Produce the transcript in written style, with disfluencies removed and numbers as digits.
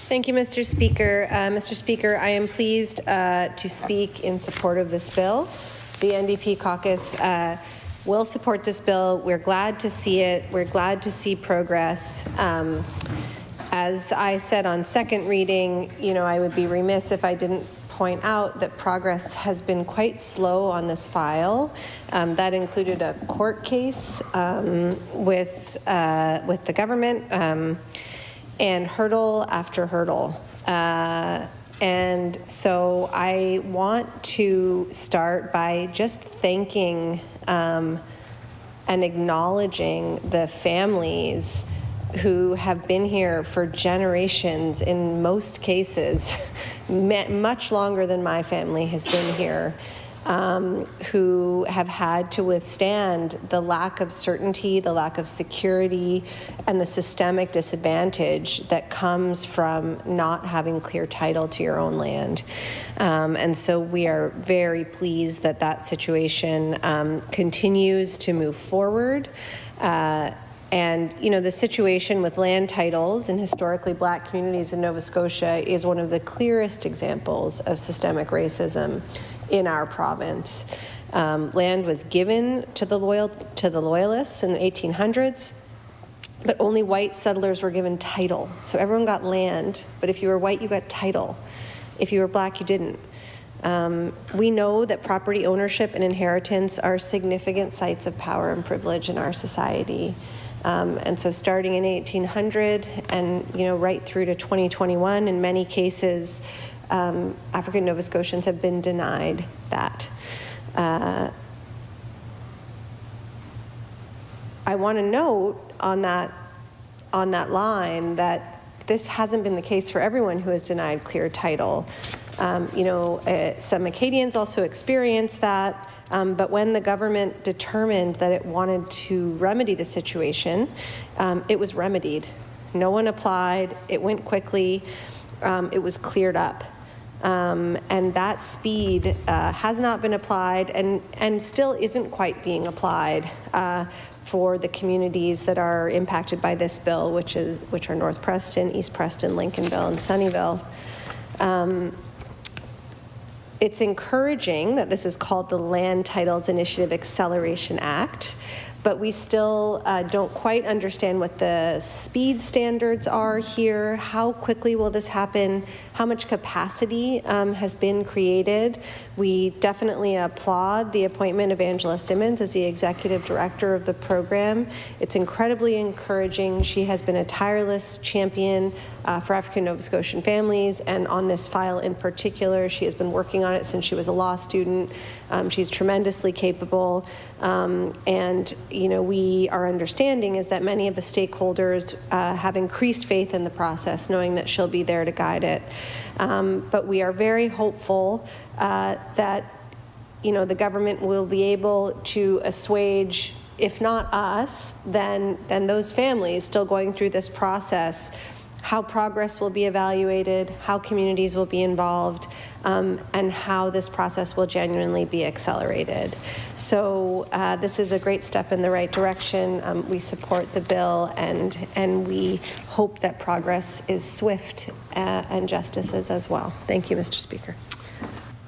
Thank you, Mr. Speaker. Mr. Speaker, I am pleased to speak in support of this bill. The NDP caucus will support this bill. We're glad to see it. We're glad to see progress. As I said on second reading, I would be remiss if I didn't point out that progress has been quite slow on this file. That included a court case with the government and hurdle after hurdle. And so I want to start by just thanking and acknowledging the families who have been here for generations, in most cases, much longer than my family has been here, who have had to withstand the lack of certainty, the lack of security, and the systemic disadvantage that comes from not having clear title to your own land. And so we are very pleased that that situation continues to move forward. And, the situation with land titles in historically Black communities in Nova Scotia is one of the clearest examples of systemic racism in our province. Land was given to the Loyalists in the 1800s, but only white settlers were given title. So everyone got land, but if you were white, you got title. If you were Black, you didn't. We know that property ownership and inheritance are significant sites of power and privilege in our society. And so starting in 1800 and right through to 2021, in many cases, African Nova Scotians have been denied that. I want to note on that line that this hasn't been the case for everyone who is denied clear title. Some Acadians also experience that. But when the government determined that it wanted to remedy the situation, it was remedied. No one applied. It went quickly. It was cleared up. And that speed has not been applied and still isn't quite being applied for the communities that are impacted by this bill, which are North Preston, East Preston, Lincolnville, and Sunnyvale. It's encouraging that this is called the Land Titles Initiative Acceleration Act, but we still don't quite understand what the speed standards are here. How quickly will this happen? How much capacity has been created? We definitely applaud the appointment of Angela Simmons as the executive director of the program. It's incredibly encouraging. She has been a tireless champion for African Nova Scotian families, and on this file in particular, she has been working on it since she was a law student. She's tremendously capable, and our understanding is that many of the stakeholders have increased faith in the process, knowing that she'll be there to guide it. But we are very hopeful that the government will be able to assuage, if not us, then those families still going through this process, how progress will be evaluated, how communities will be involved, and how this process will genuinely be accelerated. So this is a great step in the right direction. We support the bill, and we hope that progress is swift and justice is as well. Thank you, Mr. Speaker.